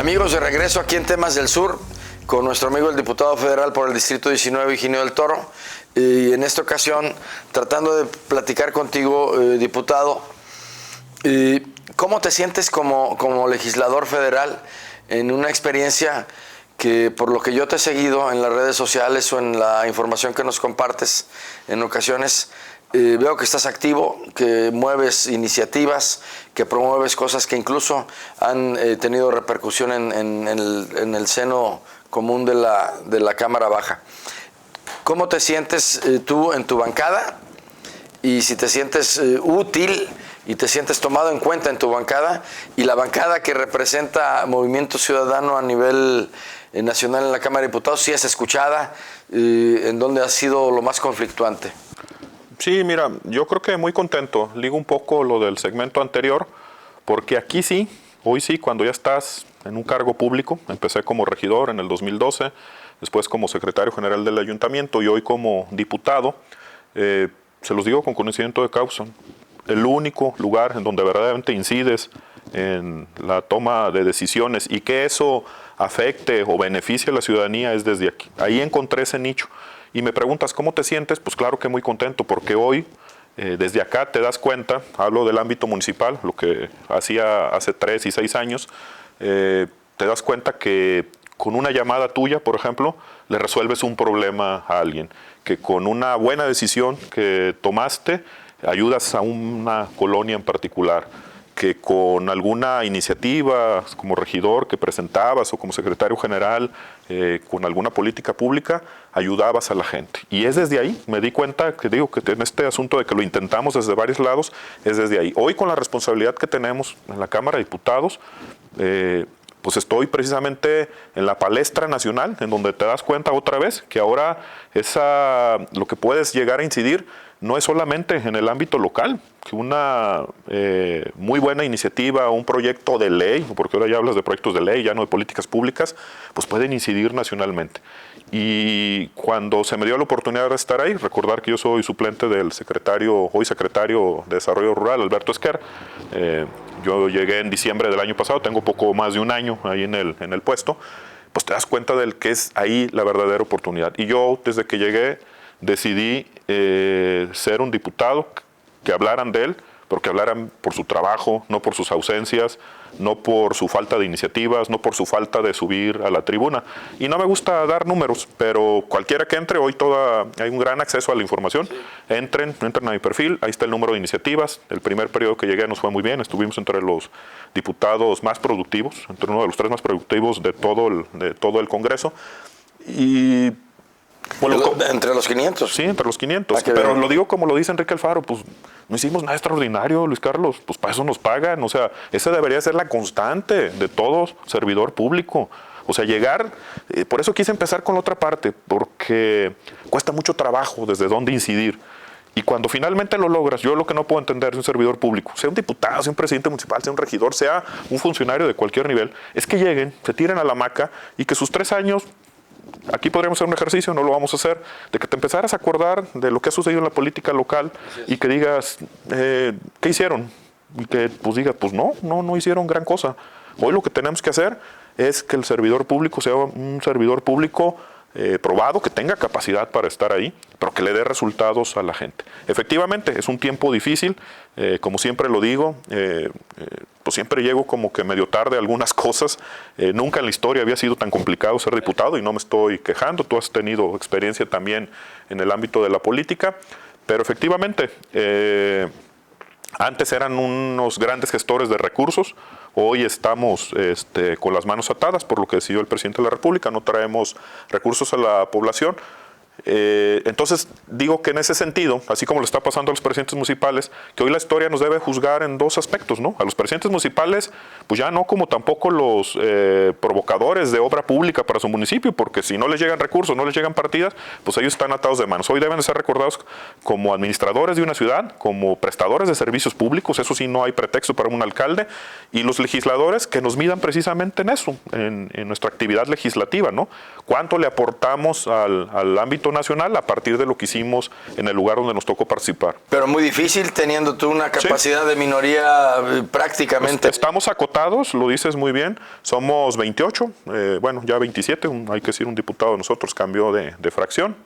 Amigos, de regreso aquí en Temas del Sur con nuestro amigo el diputado federal por el Distrito 19, Higinio del Toro. Y en esta ocasión, tratando de platicar contigo, diputado, ¿cómo te sientes como legislador federal en una experiencia que, por lo que yo te he seguido en las redes sociales o en la información que nos compartes en ocasiones, veo que estás activo, que mueves iniciativas, que promueves cosas que incluso han tenido repercusión en el seno común de la Cámara Baja? ¿Cómo te sientes tú en tu bancada? Y si te sientes útil y te sientes tomado en cuenta en tu bancada, y la bancada que representa Movimiento Ciudadano a nivel nacional en la Cámara de Diputados, si es escuchada, ¿en dónde ha sido lo más conflictuante? Sí, mira, yo creo que muy contento. Ligo un poco lo del segmento anterior, porque aquí sí, hoy sí, cuando ya estás en un cargo público, empecé como regidor en el 2012, después como secretario general del ayuntamiento y hoy como diputado, se los digo con conocimiento de causa, el único lugar en donde verdaderamente incides en la toma de decisiones y que eso afecte o beneficie a la ciudadanía es desde aquí. Ahí encontré ese nicho. Y me preguntas, ¿cómo te sientes? Pues claro que muy contento, porque hoy, desde acá te das cuenta, hablo del ámbito municipal, lo que hacía hace 3 y 6 años, te das cuenta que con una llamada tuya, por ejemplo, le resuelves un problema a alguien, que con una buena decisión que tomaste, ayudas a una colonia en particular, que con alguna iniciativa como regidor que presentabas o como secretario general, con alguna política pública, ayudabas a la gente. Y es desde ahí, me di cuenta que digo que en este asunto de que lo intentamos desde varios lados, es desde ahí. Hoy con la responsabilidad que tenemos en la Cámara de Diputados, pues estoy precisamente en la palestra nacional, en donde te das cuenta otra vez que ahora lo que puedes llegar a incidir no es solamente en el ámbito local, que una muy buena iniciativa, un proyecto de ley, porque ahora ya hablas de proyectos de ley, ya no de políticas públicas, pues pueden incidir nacionalmente. Y cuando se me dio la oportunidad de estar ahí, recordar que yo soy suplente del hoy secretario de Desarrollo Rural, Alberto Esquer. Yo llegué en diciembre del año pasado, tengo poco más de un año ahí en el puesto, pues te das cuenta del que es ahí la verdadera oportunidad. Y yo, desde que llegué, decidí ser un diputado, que hablaran de él, pero que hablaran por su trabajo, no por sus ausencias, no por su falta de iniciativas, no por su falta de subir a la tribuna. Y no me gusta dar números, pero cualquiera que entre, hoy hay un gran acceso a la información. Entren a mi perfil, ahí está el número de iniciativas. El primer periodo que llegué nos fue muy bien, estuvimos entre los diputados más productivos, entre uno de los 3 más productivos de todo el Congreso. Y bueno, entre los 500. Sí, entre los 500. Pero lo digo como lo dice Enrique Alfaro, pues no hicimos nada extraordinario, Luis Carlos, pues para eso nos pagan. O sea, esa debería ser la constante de todo servidor público. O sea, llegar, por eso quise empezar con la otra parte, porque cuesta mucho trabajo desde dónde incidir. Y cuando finalmente lo logras, yo lo que no puedo entender de un servidor público, sea un diputado, sea un presidente municipal, sea un regidor, sea un funcionario de cualquier nivel, es que lleguen, se tiren a la hamaca y que sus 3 años... Aquí podríamos hacer un ejercicio, no lo vamos a hacer, de que te empezaras a acordar de lo que ha sucedido en la política local y que digas, ¿qué hicieron? Y que pues digas, pues no hicieron gran cosa. Hoy lo que tenemos que hacer es que el servidor público sea un servidor público probado, que tenga capacidad para estar ahí, pero que le dé resultados a la gente. Efectivamente, es un tiempo difícil, como siempre lo digo, pues siempre llego como que medio tarde a algunas cosas. Nunca en la historia había sido tan complicado ser diputado y no me estoy quejando. Tú has tenido experiencia también en el ámbito de la política, pero efectivamente, antes eran unos grandes gestores de recursos. Hoy estamos con las manos atadas por lo que decidió el presidente de la República, no traemos recursos a la población. Entonces digo que en ese sentido, así como le está pasando a los presidentes municipales, que hoy la historia nos debe juzgar en 2 aspectos, ¿no? A los presidentes municipales, pues ya no como tampoco los provocadores de obra pública para su municipio, porque si no les llegan recursos, no les llegan partidas, pues ellos están atados de manos. Hoy deben de ser recordados como administradores de una ciudad, como prestadores de servicios públicos, eso sí no hay pretexto para un alcalde, y los legisladores que nos midan precisamente en eso, en nuestra actividad legislativa, ¿no? ¿Cuánto le aportamos al ámbito ámbito nacional a partir de lo que hicimos en el lugar donde nos tocó participar. Pero muy difícil teniendo tú una capacidad de minoría prácticamente. Estamos acotados, lo dices muy bien, somos 28, bueno, ya 27, hay que decir un diputado de nosotros cambió de fracción.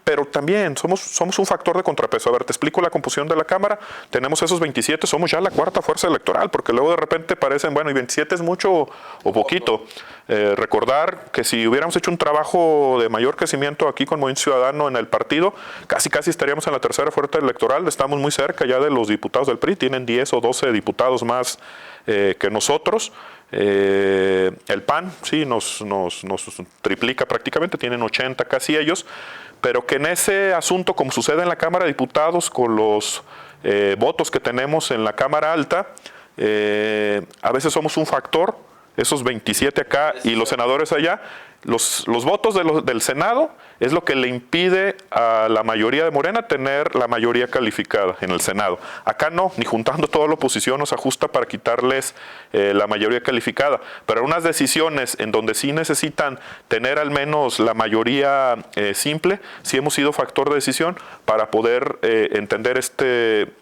Pero también somos un factor de contrapeso. A ver, te explico la composición de la Cámara. Tenemos esos 27, somos ya la cuarta fuerza electoral, porque luego de repente parecen, bueno, ¿y 27 es mucho o poquito? Recordar que si hubiéramos hecho un trabajo de mayor crecimiento aquí con Movimiento Ciudadano en el partido, casi estaríamos en la tercera fuerza electoral. Estamos muy cerca ya de los diputados del PRI, tienen 10 o 12 diputados más que nosotros. El PAN, sí, nos triplica prácticamente, tienen 80 casi ellos, pero que en ese asunto, como sucede en la Cámara de Diputados, con los votos que tenemos en la Cámara Alta, a veces somos un factor, esos 27 acá y los senadores allá, los votos del Senado es lo que le impide a la mayoría de Morena tener la mayoría calificada en el Senado. Acá no, ni juntando toda la oposición nos ajusta para quitarles la mayoría calificada. Pero unas decisiones en donde sí necesitan tener al menos la mayoría simple, sí hemos sido factor de decisión para poder entender este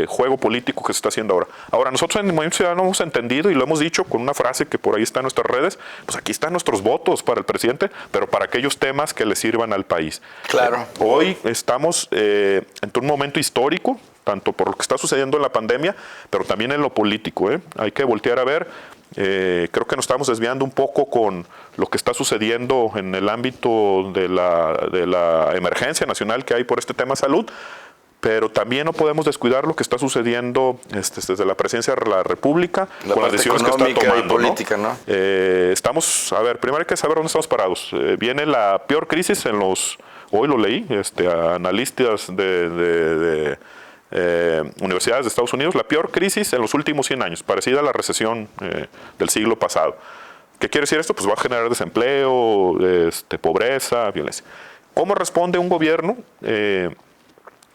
juego político que se está haciendo ahora. Ahora, nosotros en el Movimiento Ciudadano hemos entendido y lo hemos dicho con una frase que por ahí está en nuestras redes, pues aquí están nuestros votos para el presidente, pero para aquellos temas que le sirvan al país. Claro. Hoy estamos en un momento histórico, tanto por lo que está sucediendo en la pandemia, pero también en lo político. Hay que voltear a ver. Creo que nos estamos desviando un poco con lo que está sucediendo en el ámbito de la emergencia nacional que hay por este tema salud, pero también no podemos descuidar lo que está sucediendo desde la presidencia de la República, con las decisiones que está tomando. Política, ¿no? A ver, primero hay que saber dónde estamos parados. Viene la peor crisis hoy lo leí, analistas de universidades de Estados Unidos, la peor crisis en los últimos 100 años, parecida a la recesión del siglo pasado. ¿Qué quiere decir esto? Pues va a generar desempleo, pobreza, violencia. ¿Cómo responde un gobierno?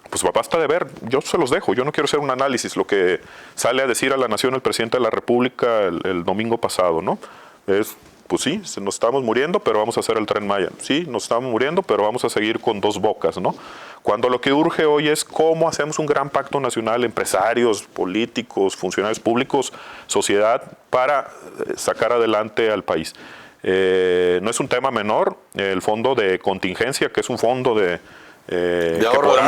Pues basta de ver, yo se los dejo, yo no quiero hacer un análisis, lo que sale a decir a la nación el presidente de la República el domingo pasado, ¿no? Pues sí, nos estamos muriendo, pero vamos a hacer el Tren Maya. Sí, nos estamos muriendo, pero vamos a seguir con dos bocas, ¿no? Cuando lo que urge hoy es cómo hacemos un gran pacto nacional, empresarios, políticos, funcionarios públicos, sociedad, para sacar adelante al país. No es un tema menor, el fondo de contingencia, que es un fondo de ahorro de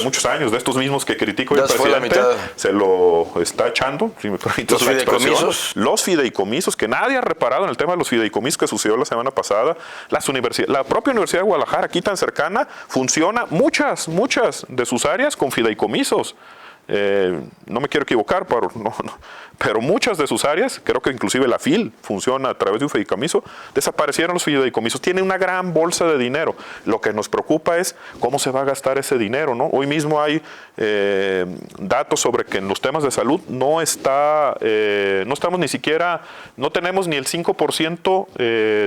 muchos años, de estos mismos que critico el presidente, se lo está echando, si me permites la expresión. Los fideicomisos, que nadie ha reparado en el tema de los fideicomisos que sucedió la semana pasada. La propia Universidad de Guadalajara, aquí tan cercana, funciona muchas de sus áreas con fideicomisos. No me quiero equivocar, pero muchas de sus áreas, creo que inclusive la FIL funciona a través de un fideicomiso, desaparecieron los fideicomisos. Tiene una gran bolsa de dinero. Lo que nos preocupa es cómo se va a gastar ese dinero, ¿no? Hoy mismo hay datos sobre que en los temas de salud no estamos ni siquiera, no tenemos ni el 5%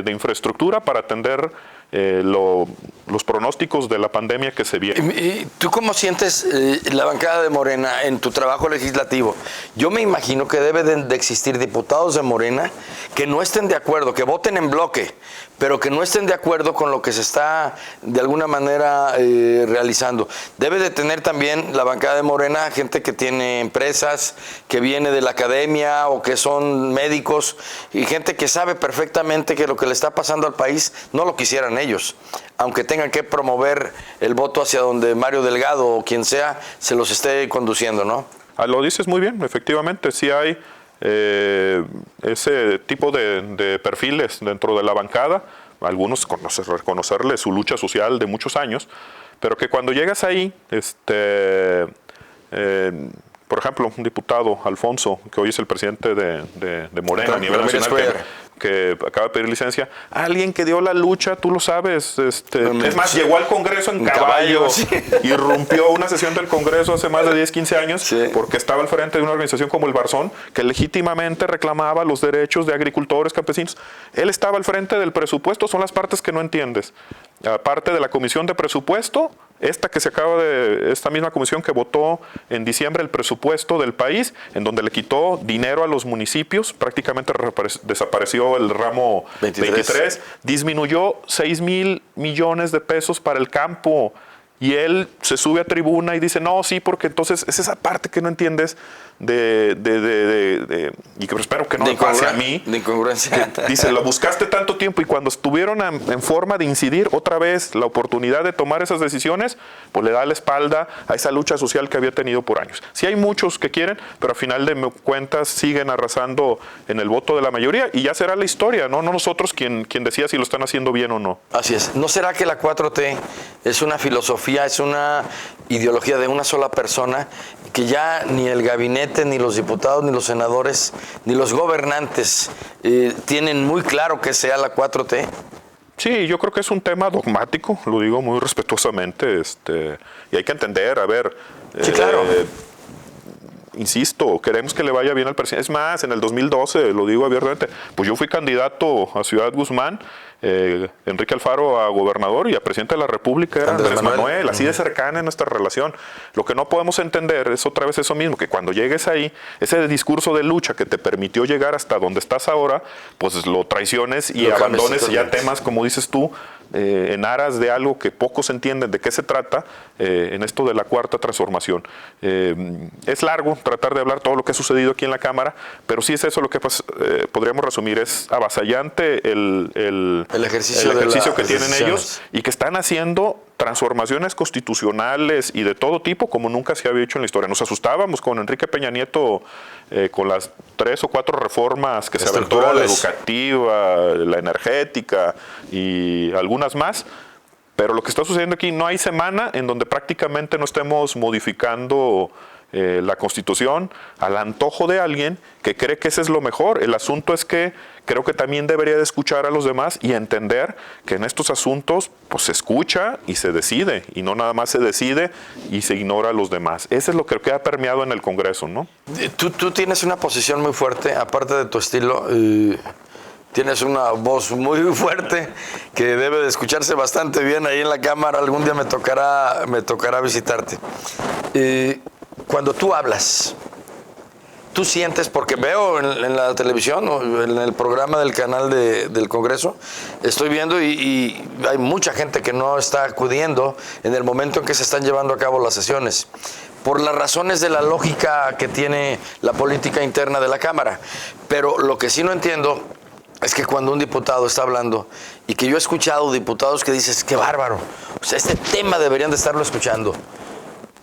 de infraestructura para atender los pronósticos de la pandemia que se viene. ¿Y tú cómo sientes la bancada de Morena en tu trabajo legislativo? Yo me imagino que deben de existir diputados de Morena que no estén de acuerdo, que voten en bloque, pero que no estén de acuerdo con lo que se está de alguna manera realizando. Debe de tener también la bancada de Morena gente que tiene empresas, que viene de la academia o que son médicos y gente que sabe perfectamente que lo que le está pasando al país no lo quisieran ellos, aunque tengan que promover el voto hacia donde Mario Delgado o quien sea se los esté conduciendo, ¿no? Lo dices muy bien, efectivamente, sí hay ese tipo de perfiles dentro de la bancada, algunos reconocerle su lucha social de muchos años, pero que cuando llegas ahí, por ejemplo, un diputado, Alfonso, que hoy es el presidente de Morena a nivel nacional, que acaba de pedir licencia, alguien que dio la lucha, tú lo sabes, es más, llegó al Congreso en caballo, sí. Irrumpió una sesión del Congreso hace más de 10, 15 años, sí, porque estaba al frente de una organización como el Barzón, que legítimamente reclamaba los derechos de agricultores, campesinos. Él estaba al frente del presupuesto, son las partes que no entiendes. aparte de la Comisión de Presupuesto, esta misma comisión que votó en diciembre el presupuesto del país, en donde le quitó dinero a los municipios, prácticamente desapareció el ramo 23, disminuyó 6,000 millones de pesos para el campo. Y él se sube a tribuna y dice, no, sí, porque entonces es esa parte que no entiendes y que espero que no me pase a mí. De incongruencia. Dice, lo buscaste tanto tiempo y cuando estuvieron en forma de incidir otra vez la oportunidad de tomar esas decisiones, pues le da la espalda a esa lucha social que había tenido por años. Sí hay muchos que quieren, pero a final de cuentas siguen arrasando en el voto de la mayoría y ya será la historia, no nosotros quien decida si lo están haciendo bien o no. Así es. ¿No será que la 4T es una filosofía, es una ideología de una sola persona, que ya ni el gabinete, ni los diputados, ni los senadores, ni los gobernantes tienen muy claro que sea la 4T? Sí, yo creo que es un tema dogmático, lo digo muy respetuosamente, y hay que entender, a ver, sí, claro. Insisto, queremos que le vaya bien al presidente. Es más, en el 2012, lo digo abiertamente, pues yo fui candidato a Ciudad Guzmán, Enrique Alfaro a gobernador y a presidente de la República era Andrés Manuel, así de cercana en nuestra relación. Lo que no podemos entender es otra vez eso mismo, que cuando llegues ahí, ese discurso de lucha que te permitió llegar hasta donde estás ahora, pues lo traiciones y abandones ya temas, como dices tú, en aras de algo que pocos entienden de qué se trata, en esto de la cuarta transformación. Es largo tratar de hablar todo lo que ha sucedido aquí en la Cámara, pero sí es eso lo que podríamos resumir, es avasallante el ejercicio que tienen ellos y que están haciendo transformaciones constitucionales y de todo tipo como nunca se había hecho en la historia. Nos asustábamos con Enrique Peña Nieto con las 3 o 4 reformas que se aventó, la educativa, la energética y algunas más, pero lo que está sucediendo aquí, no hay semana en donde prácticamente no estemos modificando la Constitución al antojo de alguien que cree que ese es lo mejor. El asunto es que creo que también debería de escuchar a los demás y entender que en estos asuntos pues se escucha y se decide, y no nada más se decide y se ignora a los demás. Eso es lo que ha permeado en el Congreso, ¿no? Tú tienes una posición muy fuerte, aparte de tu estilo, tienes una voz muy fuerte que debe de escucharse bastante bien ahí en la Cámara. Algún día me tocará visitarte. Cuando tú hablas, tú sientes, porque veo en la televisión o en el programa del canal del Congreso, estoy viendo y hay mucha gente que no está acudiendo en el momento en que se están llevando a cabo las sesiones, por las razones de la lógica que tiene la política interna de la Cámara. Pero lo que sí no entiendo es que cuando un diputado está hablando, y que yo he escuchado diputados que dices, qué bárbaro, o sea, este tema deberían de estarlo escuchando.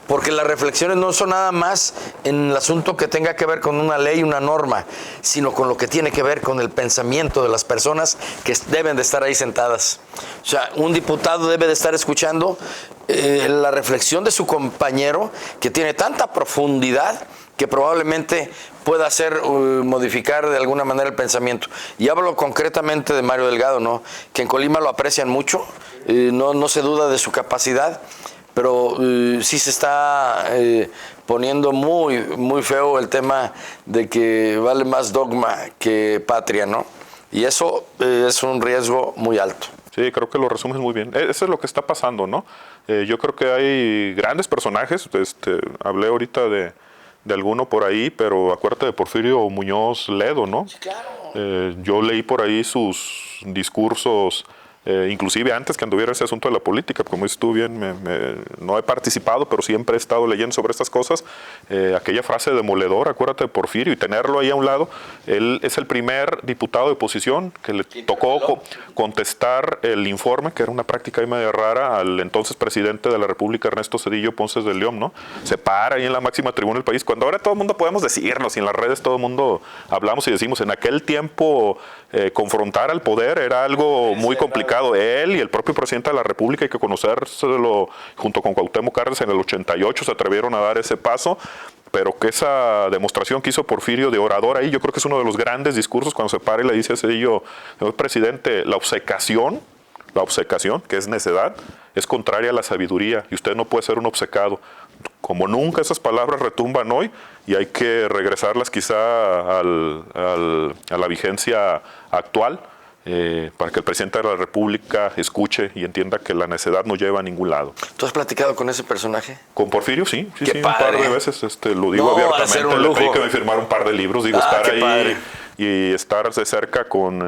Porque las reflexiones no son nada más en el asunto que tenga que ver con una ley, una norma, sino con lo que tiene que ver con el pensamiento de las personas que deben de estar ahí sentadas. O sea, un diputado debe de estar escuchando la reflexión de su compañero, que tiene tanta profundidad que probablemente pueda hacer modificar de alguna manera el pensamiento. Y hablo concretamente de Mario Delgado, ¿no? Que en Colima lo aprecian mucho, no se duda de su capacidad, pero sí se está poniendo muy, muy feo el tema de que vale más dogma que patria, ¿no? Y eso es un riesgo muy alto. Sí, creo que lo resumes muy bien. Eso es lo que está pasando, ¿no? Yo creo que hay grandes personajes. Hablé ahorita de alguno por ahí, pero acuérdate de Porfirio Muñoz Ledo, ¿no? Sí, claro. Yo leí por ahí sus discursos, inclusive antes que anduviera ese asunto de la política. Como dices tú bien, no he participado, pero siempre he estado leyendo sobre estas cosas. Aquella frase demoledora, acuérdate de Porfirio, y tenerlo ahí a un lado. Él es el primer diputado de oposición que le tocó contestar el informe, que era una práctica ahí medio rara, al entonces presidente de la República, Ernesto Zedillo Ponce de León, ¿no? Se para ahí en la máxima tribuna del país, cuando ahora todo el mundo podemos decirnos, y en las redes todo el mundo hablamos y decimos, en aquel tiempo confrontar al poder era algo muy complicado. Él y el propio presidente de la República, hay que conocérselo, junto con Cuauhtémoc Cárdenas en el 88 se atrevieron a dar ese paso, pero que esa demostración que hizo Porfirio de orador ahí, yo creo que es uno de los grandes discursos cuando se para y le dice a Zedillo, señor presidente, la obcecación, que es necedad, es contraria a la sabiduría y usted no puede ser un obcecado. Como nunca esas palabras retumban hoy y hay que regresarlas quizá a la vigencia actual. para que el presidente de la República escuche y entienda que la necedad no lleva a ningún lado. ¿Tú has platicado con ese personaje? Con Porfirio, sí, Qué un padre. par de veces, lo digo No, va a ser un abiertamente, le pedí lujo. que me firmara un par de libros, digo, estar qué ahí padre. y estar de cerca con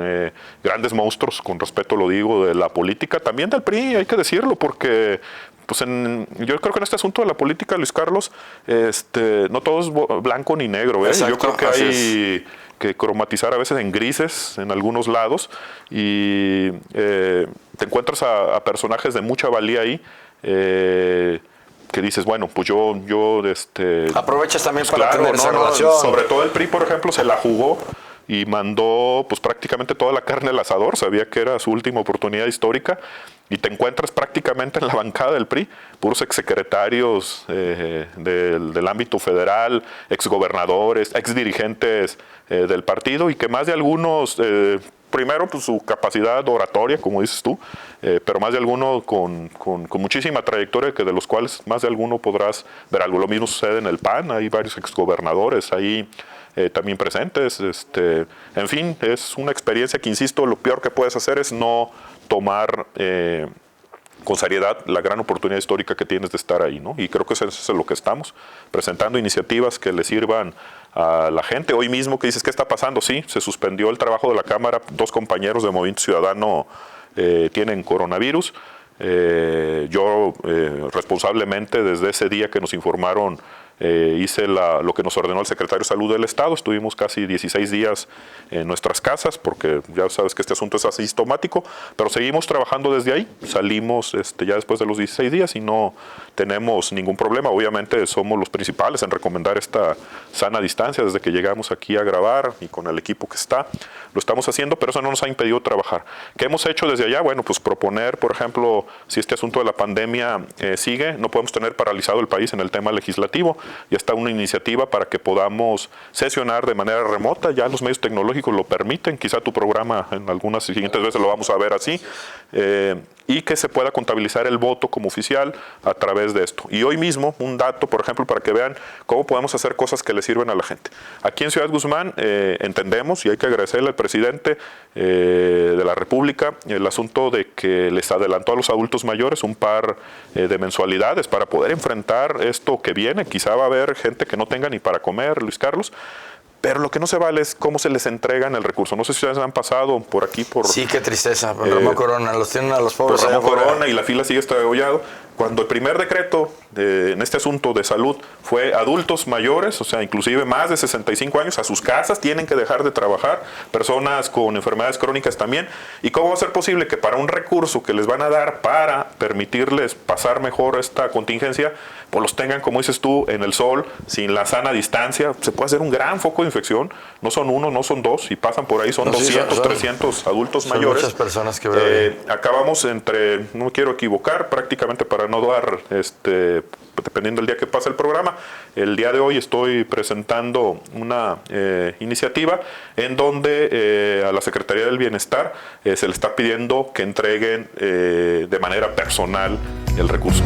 grandes monstruos, con respeto lo digo, de la política, también del PRI, hay que decirlo, porque pues yo creo que en este asunto de la política, Luis Carlos, no todo es blanco ni negro, ¿eh? Exacto, Yo creo que así hay que cromatizar a veces en grises en algunos lados y te encuentras a personajes de mucha valía ahí. Que dices, bueno, pues yo Aprovechas también pues para tener esa relación. sobre todo el PRI, por ejemplo, se la jugó y mandó pues prácticamente toda la carne al asador, sabía que era su última oportunidad histórica y te encuentras prácticamente en la bancada del PRI, puros exsecretarios del ámbito federal, exgobernadores, exdirigentes del partido y que más de algunos... primero, pues su capacidad oratoria, como dices tú, pero más de alguno con muchísima trayectoria, que de los cuales más de alguno podrás ver algo. Lo mismo sucede en el PAN, hay varios exgobernadores ahí también presentes. En fin, es una experiencia que, insisto, lo peor que puedes hacer es no tomar con seriedad la gran oportunidad histórica que tienes de estar ahí, ¿no? Y creo que eso es lo que estamos, presentando iniciativas que le sirvan a la gente. Hoy mismo que dices, ¿qué está pasando? Sí, se suspendió el trabajo de la Cámara, 2 compañeros de Movimiento Ciudadano tienen coronavirus. Yo responsablemente desde ese día que nos informaron hice lo que nos ordenó el secretario de Salud del Estado. Estuvimos casi 16 días en nuestras casas porque ya sabes que este asunto es asintomático, pero seguimos trabajando desde ahí. Salimos ya después de los 16 días y no tenemos ningún problema. Obviamente somos los principales en recomendar esta sana distancia desde que llegamos aquí a grabar y con el equipo que está. Lo estamos haciendo, pero eso no nos ha impedido trabajar. ¿Qué hemos hecho desde allá? Bueno, pues proponer, por ejemplo, si este asunto de la pandemia sigue, no podemos tener paralizado el país en el tema legislativo. Ya está una iniciativa para que podamos sesionar de manera remota, ya los medios tecnológicos lo permiten, quizá tu programa en algunas siguientes veces lo vamos a ver así, y que se pueda contabilizar el voto como oficial a través de esto. Y hoy mismo, un dato, por ejemplo, para que vean cómo podemos hacer cosas que le sirven a la gente. Aquí en Ciudad Guzmán entendemos, y hay que agradecerle al presidente de la República, el asunto de que les adelantó a los adultos mayores un par de mensualidades para poder enfrentar esto que viene. Quizá va a haber gente que no tenga ni para comer, Luis Carlos, pero lo que no se vale es cómo se les entregan el recurso. No sé si ustedes han pasado por aquí por... Sí, qué tristeza, Ramón Corona, los tienen a los pobres. Por Ramón Corona y la fila sigue estragollado. Cuando el primer decreto en este asunto de salud fue adultos mayores, o sea, inclusive más de 65 años, a sus casas tienen que dejar de trabajar, personas con enfermedades crónicas también. ¿Y cómo va a ser posible que para un recurso que les van a dar para permitirles pasar mejor esta contingencia, pues los tengan, como dices tú, en el sol, sin la sana distancia? Se puede hacer un gran foco de infección. No son uno, no son dos, y pasan por ahí, son 200, 300 adultos mayores. Muchas personas que veo. Acabamos no me quiero equivocar, prácticamente para no dar, dependiendo del día que pase el programa, el día de hoy estoy presentando una iniciativa en donde a la Secretaría del Bienestar se le está pidiendo que entreguen de manera personal el recurso.